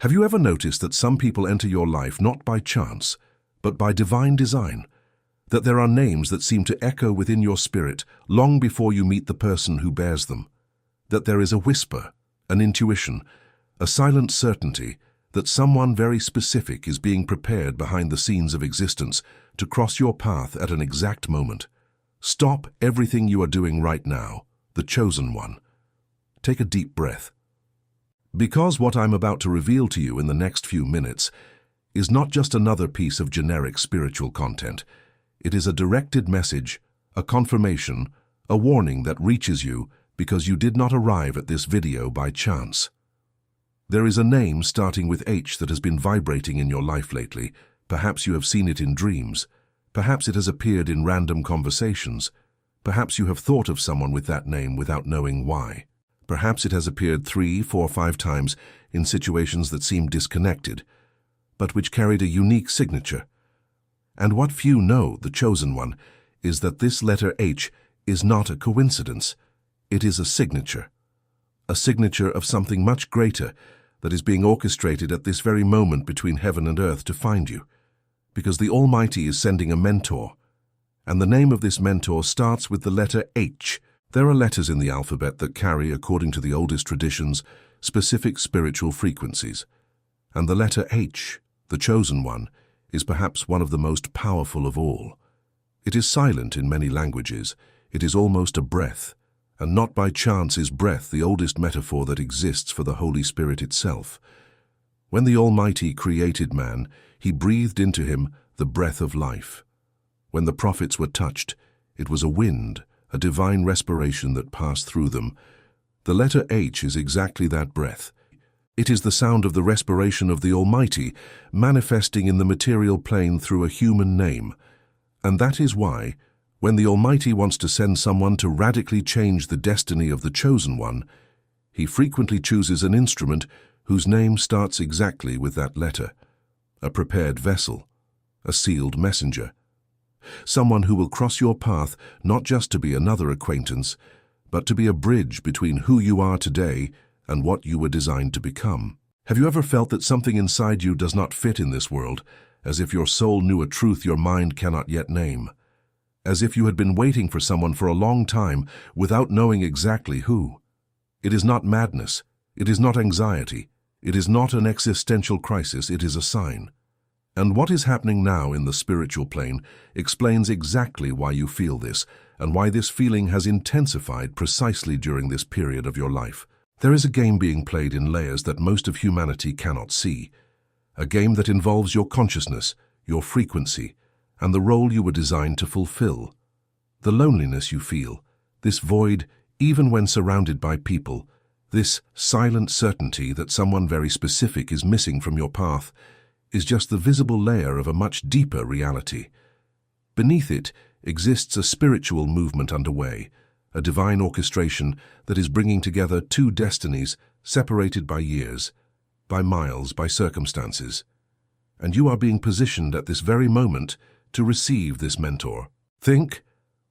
Have you ever noticed that some people enter your life not by chance, but by divine design? That there are names that seem to echo within your spirit long before you meet the person who bears them? That there is a whisper, an intuition, a silent certainty that someone very specific is being prepared behind the scenes of existence to cross your path at an exact moment? Stop everything you are doing right now, the chosen one. Take a deep breath. Because what I'm about to reveal to you in the next few minutes is not just another piece of generic spiritual content. It is a directed message, a confirmation, a warning that reaches you because you did not arrive at this video by chance. There is a name starting with H that has been vibrating in your life lately. Perhaps you have seen it in dreams. Perhaps it has appeared in random conversations. Perhaps you have thought of someone with that name without knowing why. Perhaps it has appeared 3, 4, 5 times in situations that seemed disconnected, but which carried a unique signature. And what few know, the chosen one, is that this letter H is not a coincidence. It is a signature of something much greater that is being orchestrated at this very moment between heaven and earth to find you. Because the Almighty is sending a mentor, and the name of this mentor starts with the letter H. There are letters in the alphabet that carry, according to the oldest traditions, specific spiritual frequencies. And the letter H, the chosen one, is perhaps one of the most powerful of all. It is silent in many languages. It is almost a breath. And not by chance is breath the oldest metaphor that exists for the Holy Spirit itself. When the Almighty created man, He breathed into him the breath of life. When the prophets were touched, it was a wind, a divine respiration that passed through them. The letter H is exactly that breath. It is the sound of the respiration of the Almighty manifesting in the material plane through a human name. And that is why, when the Almighty wants to send someone to radically change the destiny of the chosen one, He frequently chooses an instrument whose name starts exactly with that letter. A prepared vessel, a sealed messenger. Someone who will cross your path not just to be another acquaintance, but to be a bridge between who you are today and what you were designed to become. Have you ever felt that something inside you does not fit in this world, as if your soul knew a truth your mind cannot yet name? As if you had been waiting for someone for a long time without knowing exactly who? It is not madness. It is not anxiety. It is not an existential crisis. It is a sign. And what is happening now in the spiritual plane explains exactly why you feel this and why this feeling has intensified precisely during this period of your life. There is a game being played in layers that most of humanity cannot see. A game that involves your consciousness, your frequency, and the role you were designed to fulfill. The loneliness you feel, this void even when surrounded by people, this silent certainty that someone very specific is missing from your path, is just the visible layer of a much deeper reality. Beneath it exists a spiritual movement underway, a divine orchestration that is bringing together two destinies separated by years, by miles, by circumstances. And you are being positioned at this very moment to receive this mentor. Think,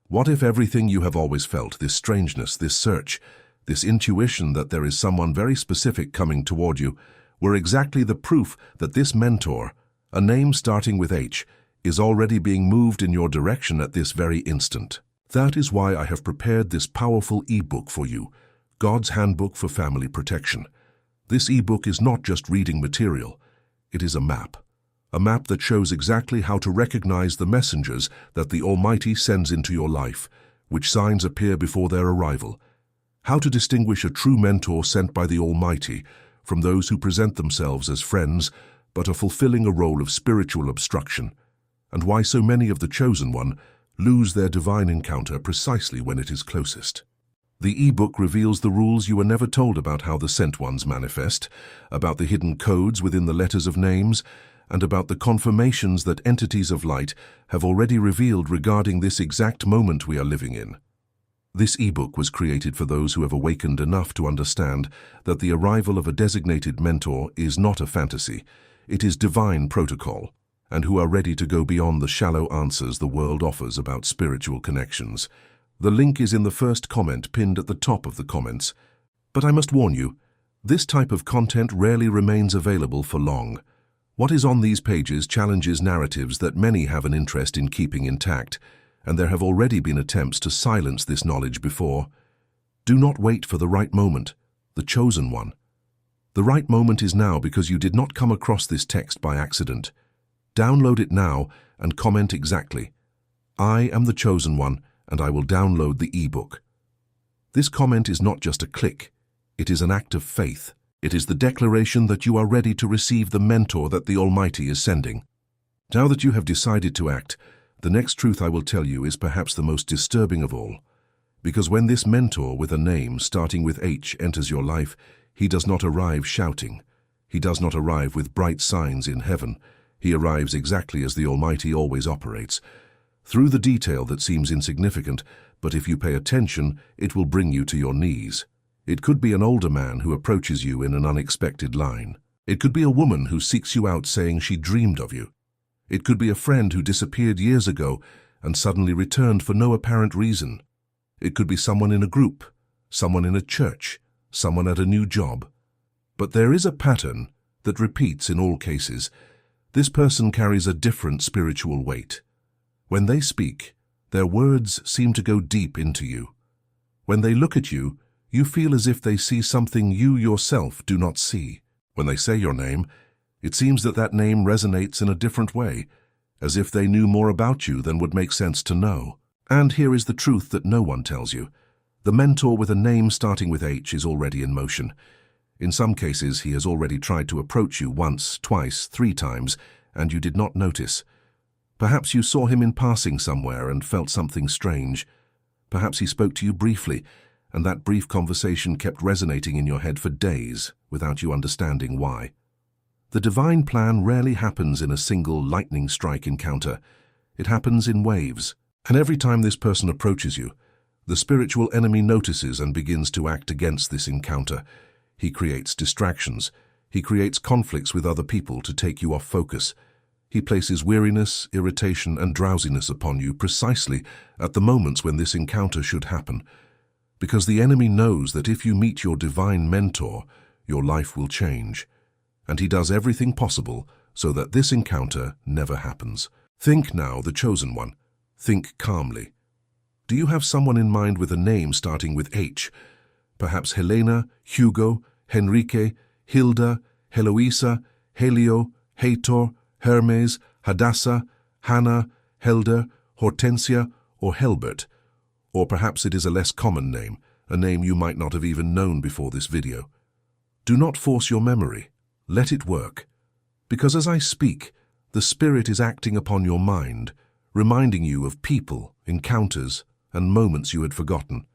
what if everything you have always felt, this strangeness, this search, this intuition that there is someone very specific coming toward you, were exactly the proof that this mentor, a name starting with H, is already being moved in your direction at this very instant. That is why I have prepared this powerful ebook for you, God's Handbook for Family Protection. This ebook is not just reading material, it is a map that shows exactly how to recognize the messengers that the Almighty sends into your life, which signs appear before their arrival, how to distinguish a true mentor sent by the Almighty from those who present themselves as friends but are fulfilling a role of spiritual obstruction, and why so many of the chosen one lose their divine encounter precisely when it is closest. The ebook reveals the rules you were never told about how the sent ones manifest, about the hidden codes within the letters of names, and about the confirmations that entities of light have already revealed regarding this exact moment we are living in. This ebook was created for those who have awakened enough to understand that the arrival of a designated mentor is not a fantasy, it is divine protocol, and who are ready to go beyond the shallow answers the world offers about spiritual connections. The link is in the first comment pinned at the top of the comments. But I must warn you, This type of content rarely remains available for long. What is on these pages challenges narratives that many have an interest in keeping intact, and there have already been attempts to silence this knowledge before. Do not wait for the right moment, the chosen one. The right moment is now because you did not come across this text by accident. Download it now and comment exactly, "I am the chosen one and I will download the ebook." This comment is not just a click, it is an act of faith. It is the declaration that you are ready to receive the mentor that the Almighty is sending. Now that you have decided to act, the next truth I will tell you is perhaps the most disturbing of all. Because when this mentor with a name starting with H enters your life, he does not arrive shouting. He does not arrive with bright signs in heaven. He arrives exactly as the Almighty always operates, through the detail that seems insignificant, but if you pay attention, it will bring you to your knees. It could be an older man who approaches you in an unexpected line. It could be a woman who seeks you out saying she dreamed of you. It could be a friend who disappeared years ago and suddenly returned for no apparent reason. It could be someone in a group, someone in a church, someone at a new job. But there is a pattern that repeats in all cases. This person carries a different spiritual weight. When they speak, their words seem to go deep into you. When they look at you, you feel as if they see something you yourself do not see. When they say your name, it seems that that name resonates in a different way, as if they knew more about you than would make sense to know. And here is the truth that no one tells you. The mentor with a name starting with H is already in motion. In some cases, he has already tried to approach you once, twice, 3 times, and you did not notice. Perhaps you saw him in passing somewhere and felt something strange. Perhaps he spoke to you briefly, and that brief conversation kept resonating in your head for days without you understanding why. The divine plan rarely happens in a single lightning strike encounter. It happens in waves, and every time this person approaches you, the spiritual enemy notices and begins to act against this encounter. He creates distractions. He creates conflicts with other people to take you off focus. He places weariness, irritation, and drowsiness upon you precisely at the moments when this encounter should happen. Because the enemy knows that if you meet your divine mentor, your life will change. And he does everything possible so that this encounter never happens. Think now, the chosen one. Think calmly. Do you have someone in mind with a name starting with H? Perhaps Helena, Hugo, Henrique, Hilda, Heloisa, Helio, Hator, Hermes, Hadassah, Hannah, Helder, Hortensia, or Helbert. Or perhaps it is a less common name, a name you might not have even known before this video. Do not force your memory. Let it work. Because as I speak, the Spirit is acting upon your mind, reminding you of people, encounters, and moments you had forgotten.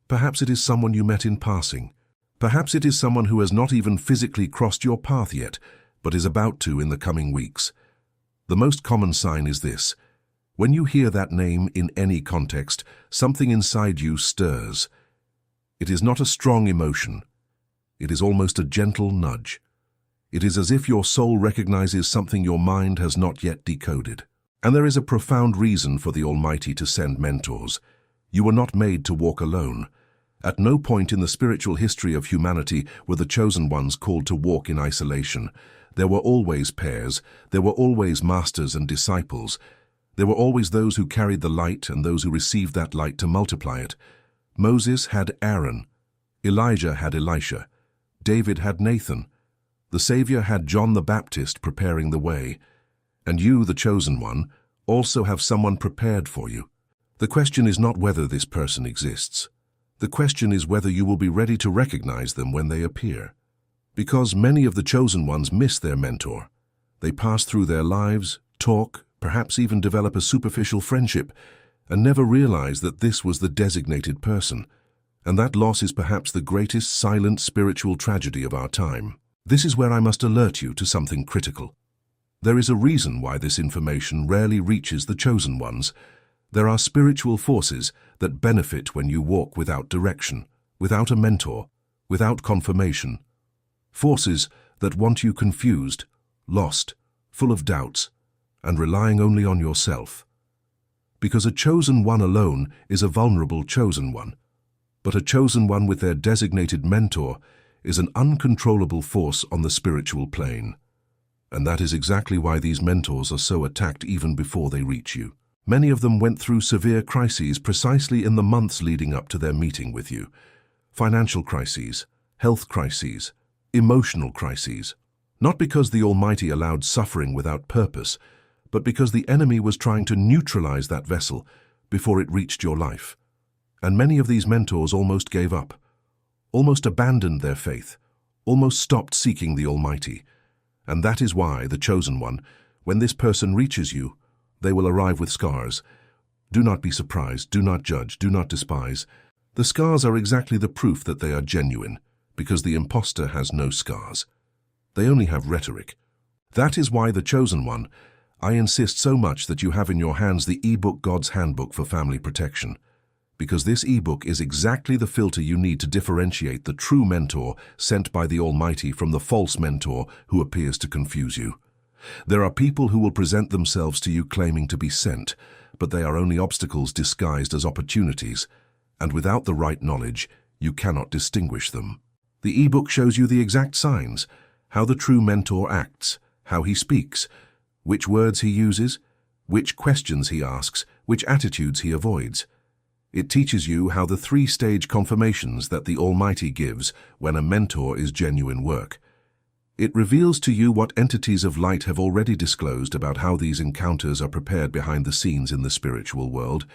Perhaps it is someone you met in passing. Perhaps it is someone who has not even physically crossed your path yet, but is about to in the coming weeks. The most common sign is this. When you hear that name in any context, something inside you stirs. It is not a strong emotion. It is almost a gentle nudge. It is as if your soul recognizes something your mind has not yet decoded. And there is a profound reason for the Almighty to send mentors. You were not made to walk alone. At no point in the spiritual history of humanity were the chosen ones called to walk in isolation. There were always pairs. There were always masters and disciples. There were always those who carried the light and those who received that light to multiply it. Moses had Aaron. Elijah had Elisha. David had Nathan. The Savior had John the Baptist preparing the way. And you, the chosen one, also have someone prepared for you. The question is not whether this person exists. The question is whether you will be ready to recognize them when they appear. Because many of the chosen ones miss their mentor. They pass through their lives, talk, perhaps even develop a superficial friendship, and never realize that this was the designated person. And that loss is perhaps the greatest silent spiritual tragedy of our time. This is where I must alert you to something critical. There is a reason why this information rarely reaches the chosen ones. There are spiritual forces that benefit when you walk without direction, without a mentor, without confirmation. Forces that want you confused, lost, full of doubts, and relying only on yourself. Because a chosen one alone is a vulnerable chosen one. But a chosen one with their designated mentor is an uncontrollable force on the spiritual plane. And that is exactly why these mentors are so attacked even before they reach you. Many of them went through severe crises precisely in the months leading up to their meeting with you. Financial crises, health crises, emotional crises. Not because the Almighty allowed suffering without purpose, but because the enemy was trying to neutralize that vessel before it reached your life. And many of these mentors almost gave up, almost abandoned their faith, almost stopped seeking the Almighty. And that is why the Chosen One, when this person reaches you, they will arrive with scars. Do not be surprised, do not judge, do not despise. The scars are exactly the proof that they are genuine, because the imposter has no scars. They only have rhetoric. That is why the Chosen One, I insist so much that you have in your hands the ebook God's Handbook for Family Protection, because this ebook is exactly the filter you need to differentiate the true mentor sent by the Almighty from the false mentor who appears to confuse you. There are people who will present themselves to you claiming to be sent, but they are only obstacles disguised as opportunities, and without the right knowledge, you cannot distinguish them. The ebook shows you the exact signs, how the true mentor acts, how he speaks, which words he uses, which questions he asks, which attitudes he avoids. It teaches you how the three-stage confirmations that the Almighty gives when a mentor is genuine work. It reveals to you what entities of light have already disclosed about how these encounters are prepared behind the scenes in the spiritual world,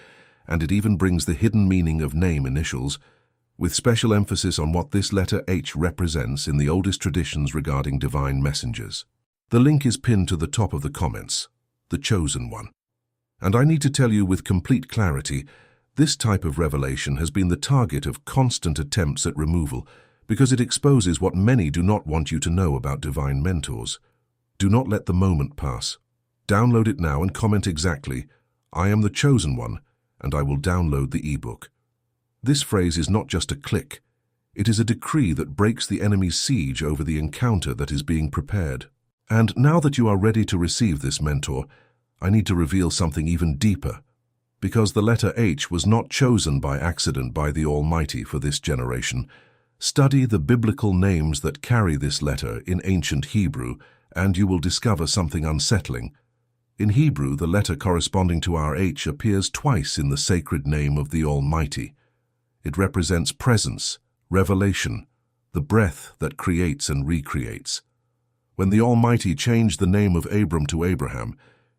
and it even brings the hidden meaning of name initials, with special emphasis on what this letter H represents in the oldest traditions regarding divine messengers. The link is pinned to the top of the comments, the Chosen One. And I need to tell you with complete clarity, this type of revelation has been the target of constant attempts at removal because it exposes what many do not want you to know about divine mentors. Do not let the moment pass. Download it now and comment exactly, "I am the Chosen One, and I will download the ebook." This phrase is not just a click. It is a decree that breaks the enemy's siege over the encounter that is being prepared. And now that you are ready to receive this mentor, I need to reveal something even deeper, because the letter H was not chosen by accident by the Almighty for this generation. Study the biblical names that carry this letter in ancient Hebrew, and you will discover something unsettling. In Hebrew, the letter corresponding to our H appears twice in the sacred name of the Almighty. It represents presence, revelation, the breath that creates and recreates. When the Almighty changed the name of Abram to Abraham,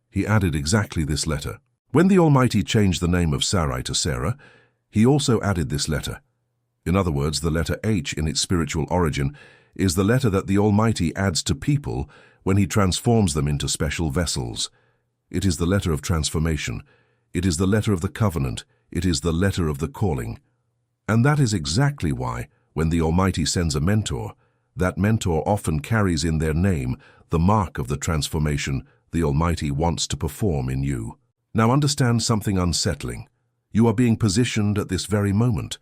he added exactly this letter. When the Almighty changed the name of Sarai to Sarah, he also added this letter. In other words, the letter H in its spiritual origin is the letter that the Almighty adds to people when he transforms them into special vessels. It is the letter of transformation. It is the letter of the covenant. It is the letter of the calling. And that is exactly why, when the Almighty sends a mentor, that mentor often carries in their name the mark of the transformation the Almighty wants to perform in you. Now understand something unsettling. You are being positioned at this very moment.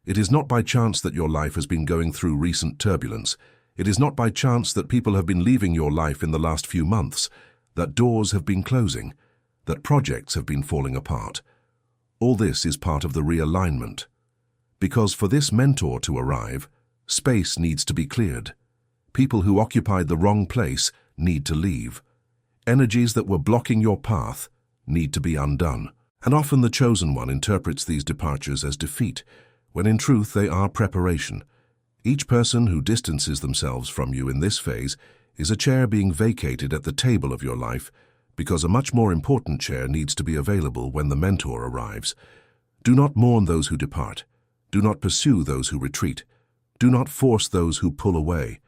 It is not by chance that your life has been going through recent turbulence. It is not by chance that people have been leaving your life in the last few months, that doors have been closing, that projects have been falling apart. All this is part of the realignment. Because for this mentor to arrive, space needs to be cleared. People who occupied the wrong place need to leave. Energies that were blocking your path need to be undone. And often the Chosen One interprets these departures as defeat, when in truth they are preparation. Each person who distances themselves from you in this phase is a chair being vacated at the table of your life, because a much more important chair needs to be available when the mentor arrives. Do not mourn those who depart. Do not pursue those who retreat. Do not force those who pull away.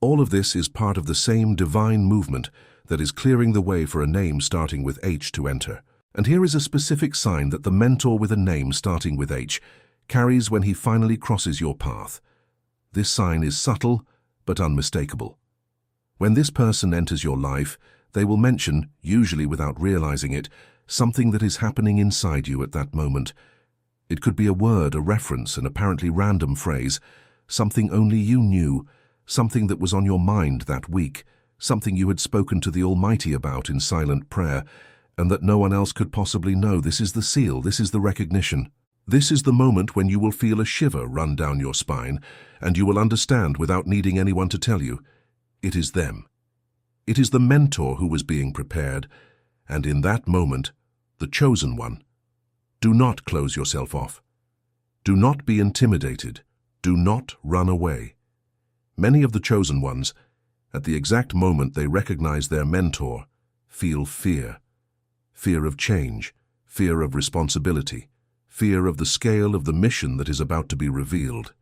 All of this is part of the same divine movement that is clearing the way for a name starting with H to enter. And here is a specific sign that the mentor with a name starting with H carries when he finally crosses your path. This sign is subtle but unmistakable. When this person enters your life, they will mention, usually without realizing it, something that is happening inside you at that moment. It could be a word, a reference, an apparently random phrase, something only you knew, something that was on your mind that week, something you had spoken to the Almighty about in silent prayer, and that no one else could possibly know. This is the seal, this is the recognition. This is the moment when you will feel a shiver run down your spine, and you will understand without needing anyone to tell you. It is them. It is the mentor who was being prepared, and in that moment, the chosen one. Do not close yourself off. Do not be intimidated. Do not run away. Many of the chosen ones, at the exact moment they recognize their mentor, feel fear. Fear of change, fear of responsibility, fear of the scale of the mission that is about to be revealed.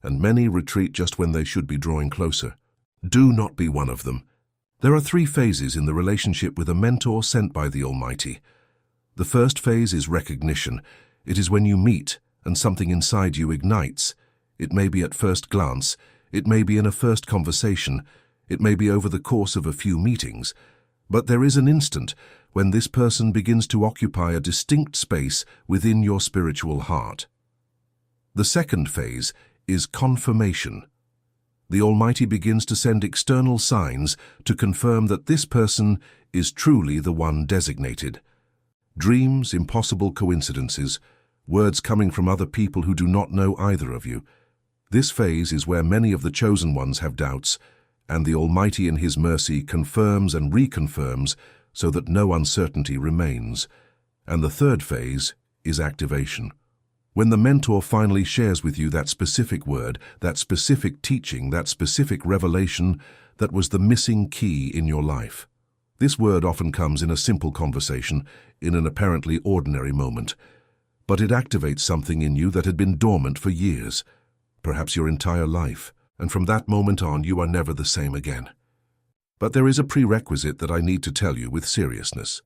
And many retreat just when they should be drawing closer. Do not be one of them. There are 3 phases in the relationship with a mentor sent by the Almighty. The first phase is recognition. It is when you meet and something inside you ignites. It may be at first glance, it may be in a first conversation, it may be over the course of a few meetings, but there is an instant when this person begins to occupy a distinct space within your spiritual heart. The second phase is confirmation. The Almighty begins to send external signs to confirm that this person is truly the one designated. Dreams, impossible coincidences, words coming from other people who do not know either of you. This phase is where many of the chosen ones have doubts, and the Almighty in His mercy confirms and reconfirms so that no uncertainty remains. And the third phase is activation. When the mentor finally shares with you that specific word, that specific teaching, that specific revelation that was the missing key in your life. This word often comes in a simple conversation, in an apparently ordinary moment, but it activates something in you that had been dormant for years, perhaps your entire life, and from that moment on you are never the same again. But there is a prerequisite that I need to tell you with seriousness.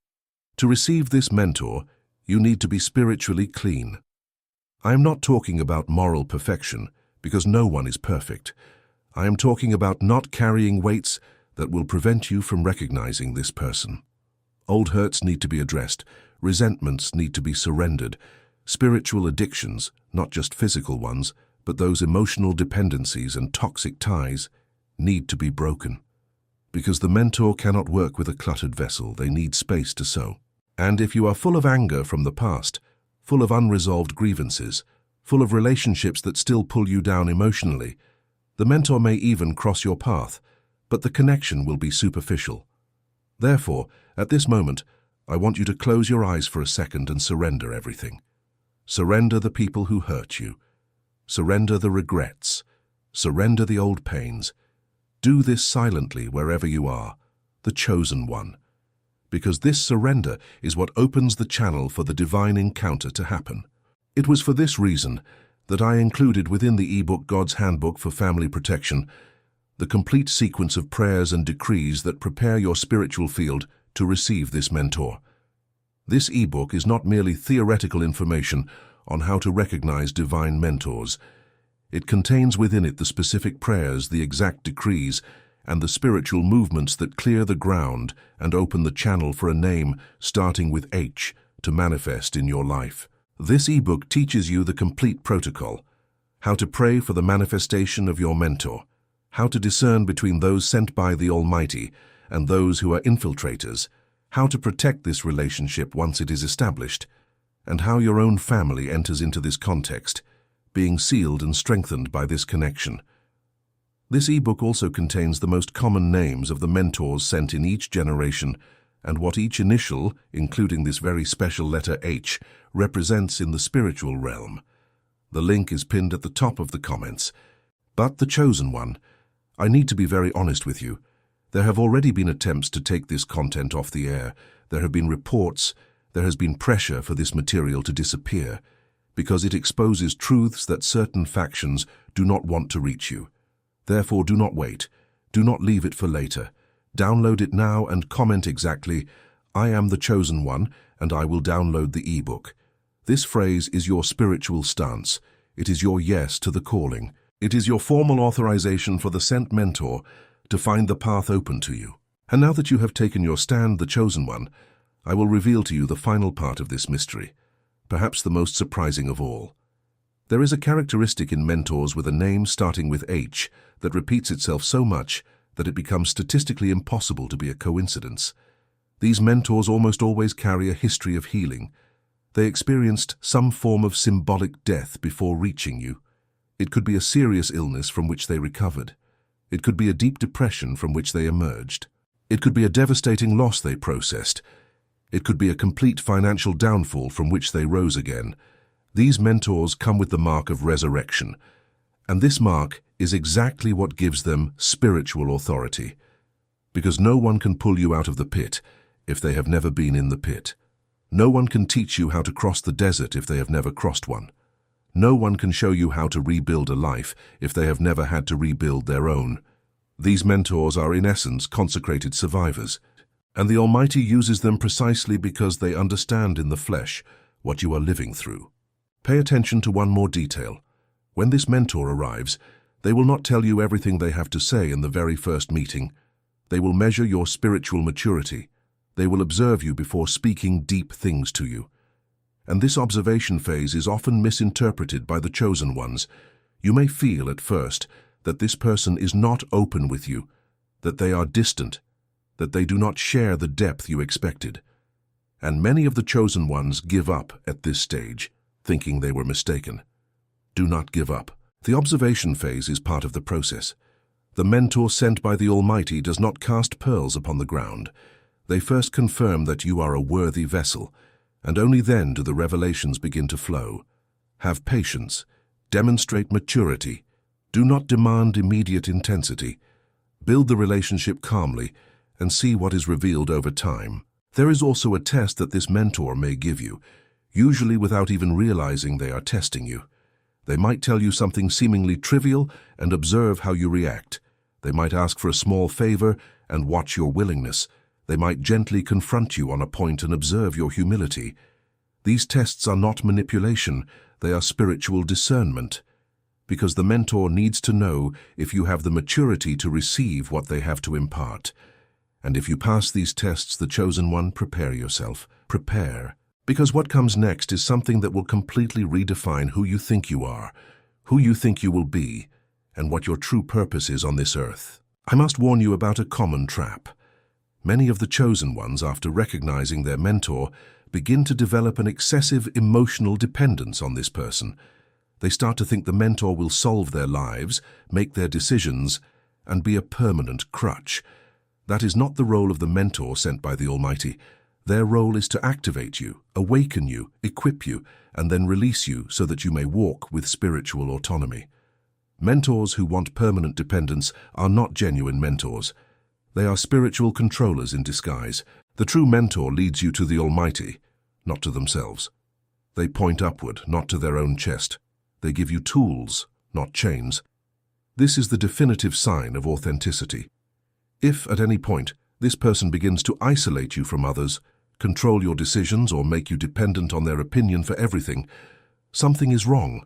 To receive this mentor, you need to be spiritually clean. I am not talking about moral perfection, because no one is perfect. I am talking about not carrying weights that will prevent you from recognizing this person. Old hurts need to be addressed, resentments need to be surrendered, spiritual addictions, not just physical ones, but those emotional dependencies and toxic ties, need to be broken. Because the mentor cannot work with a cluttered vessel, they need space to sow. And if you are full of anger from the past, full of unresolved grievances, full of relationships that still pull you down emotionally, the mentor may even cross your path, but the connection will be superficial. Therefore, at this moment, I want you to close your eyes for a second and surrender everything. Surrender the people who hurt you. Surrender the regrets. Surrender the old pains. Do this silently wherever you are, the chosen one, because this surrender is what opens the channel for the divine encounter to happen. It was for this reason that I included within the ebook God's Handbook for Family Protection the complete sequence of prayers and decrees that prepare your spiritual field to receive this mentor. This ebook is not merely theoretical information on how to recognize divine mentors. It contains within it the specific prayers, the exact decrees, and the spiritual movements that clear the ground and open the channel for a name starting with H to manifest in your life. This ebook teaches you the complete protocol, how to pray for the manifestation of your mentor, how to discern between those sent by the Almighty and those who are infiltrators, how to protect this relationship once it is established, and how your own family enters into this context, being sealed and strengthened by this connection. This ebook also contains the most common names of the mentors sent in each generation and what each initial, including this very special letter H, represents in the spiritual realm. The link is pinned at the top of the comments. But the chosen one, I need to be very honest with you. There have already been attempts to take this content off the air. There have been reports. There has been pressure for this material to disappear because it exposes truths that certain factions do not want to reach you. Therefore, do not wait. Do not leave it for later. Download it now and comment exactly, "I am the chosen one, and I will download the ebook." This phrase is your spiritual stance. It is your yes to the calling. It is your formal authorization for the sent mentor to find the path open to you. And now that you have taken your stand, the chosen one, I will reveal to you the final part of this mystery, perhaps the most surprising of all. There is a characteristic in mentors with a name starting with H that repeats itself so much that it becomes statistically impossible to be a coincidence. These mentors almost always carry a history of healing. They experienced some form of symbolic death before reaching you. It could be a serious illness from which they recovered. It could be a deep depression from which they emerged. It could be a devastating loss they processed. It could be a complete financial downfall from which they rose again. These mentors come with the mark of resurrection, and this mark is exactly what gives them spiritual authority, because no one can pull you out of the pit if they have never been in the pit. No one can teach you how to cross the desert if they have never crossed one. No one can show you how to rebuild a life if they have never had to rebuild their own. These mentors are in essence consecrated survivors, and the Almighty uses them precisely because they understand in the flesh what you are living through. Pay attention to one more detail. When this mentor arrives, they will not tell you everything they have to say in the very first meeting. They will measure your spiritual maturity. They will observe you before speaking deep things to you. And this observation phase is often misinterpreted by the chosen ones. You may feel at first that this person is not open with you, that they are distant, that they do not share the depth you expected. And many of the chosen ones give up at this stage, thinking they were mistaken. Do not give up. The observation phase is part of the process. The mentor sent by the Almighty does not cast pearls upon the ground. They first confirm that you are a worthy vessel, and only then do the revelations begin to flow. Have patience. Demonstrate maturity. Do not demand immediate intensity. Build the relationship calmly and see what is revealed over time. There is also a test that this mentor may give you, usually without even realizing they are testing you. They might tell you something seemingly trivial and observe how you react. They might ask for a small favor and watch your willingness. They might gently confront you on a point and observe your humility. These tests are not manipulation, they are spiritual discernment, because the mentor needs to know if you have the maturity to receive what they have to impart. And if you pass these tests, the chosen one, prepare yourself. Prepare. Because what comes next is something that will completely redefine who you think you are, who you think you will be, and what your true purpose is on this earth. I must warn you about a common trap. Many of the chosen ones, after recognizing their mentor, begin to develop an excessive emotional dependence on this person. They start to think the mentor will solve their lives, make their decisions, and be a permanent crutch. That is not the role of the mentor sent by the Almighty. Their role is to activate you, awaken you, equip you, and then release you so that you may walk with spiritual autonomy. Mentors who want permanent dependence are not genuine mentors. They are spiritual controllers in disguise. The true mentor leads you to the Almighty, not to themselves. They point upward, not to their own chest. They give you tools, not chains. This is the definitive sign of authenticity. If, at any point, this person begins to isolate you from others, control your decisions, or make you dependent on their opinion for everything, something is wrong.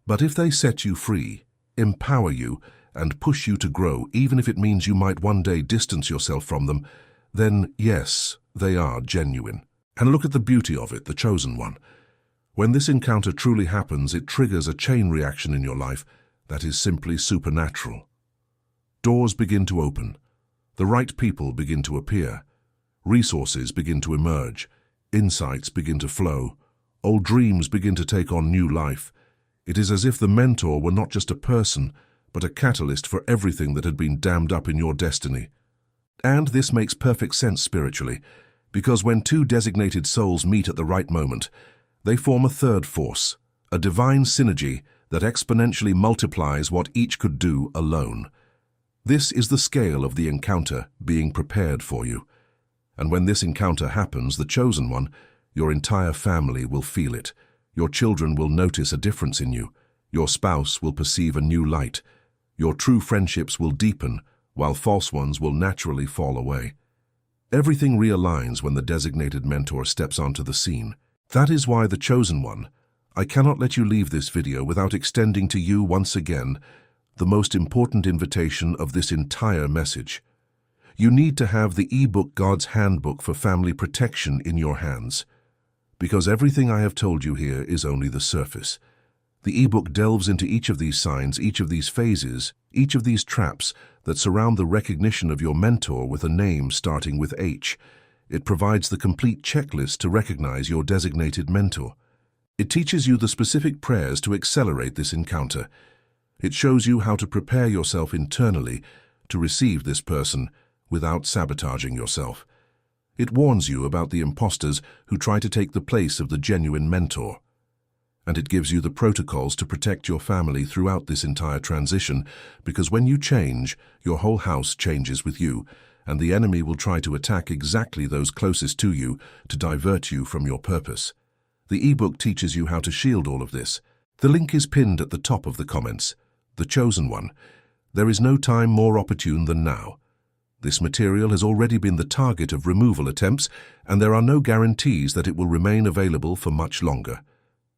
But if they set you free, empower you, and push you to grow, even if it means you might one day distance yourself from them, then yes, they are genuine. And look at the beauty of it, the chosen one. When this encounter truly happens, it triggers a chain reaction in your life that is simply supernatural. Doors begin to open. The right people begin to appear. Resources begin to emerge. Insights begin to flow. Old dreams begin to take on new life. It is as if the mentor were not just a person, but a catalyst for everything that had been dammed up in your destiny. And this makes perfect sense spiritually, because when two designated souls meet at the right moment, they form a third force, a divine synergy that exponentially multiplies what each could do alone. This is the scale of the encounter being prepared for you. And when this encounter happens, the chosen one, your entire family will feel it. Your children will notice a difference in you. Your spouse will perceive a new light. Your true friendships will deepen, while false ones will naturally fall away. Everything realigns when the designated mentor steps onto the scene. That is why the chosen one, I cannot let you leave this video without extending to you once again the most important invitation of this entire message. You need to have the ebook God's Handbook for Family Protection in your hands, because everything I have told you here is only the surface. The ebook delves into each of these signs, each of these phases, each of these traps that surround the recognition of your mentor with a name starting with H. It provides the complete checklist to recognize your designated mentor. It teaches you the specific prayers to accelerate this encounter. It shows you how to prepare yourself internally to receive this person without sabotaging yourself. It warns you about the imposters who try to take the place of the genuine mentor. And it gives you the protocols to protect your family throughout this entire transition, because when you change, your whole house changes with you, and the enemy will try to attack exactly those closest to you to divert you from your purpose. The ebook teaches you how to shield all of this. The link is pinned at the top of the comments. The Chosen One. There is no time more opportune than now. This material has already been the target of removal attempts, and there are no guarantees that it will remain available for much longer.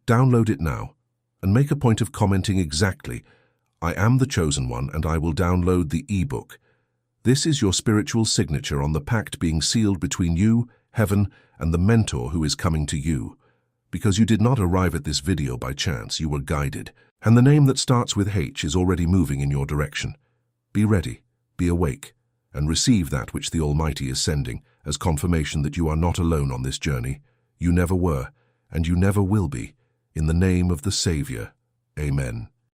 Download it now, and make a point of commenting exactly, "I am the Chosen One, and I will download the ebook." This is your spiritual signature on the pact being sealed between you, heaven, and the mentor who is coming to you. Because you did not arrive at this video by chance, you were guided, and the name that starts with H is already moving in your direction. Be ready, be awake, and receive that which the Almighty is sending as confirmation that you are not alone on this journey. You never were, and you never will be. In the name of the Savior. Amen.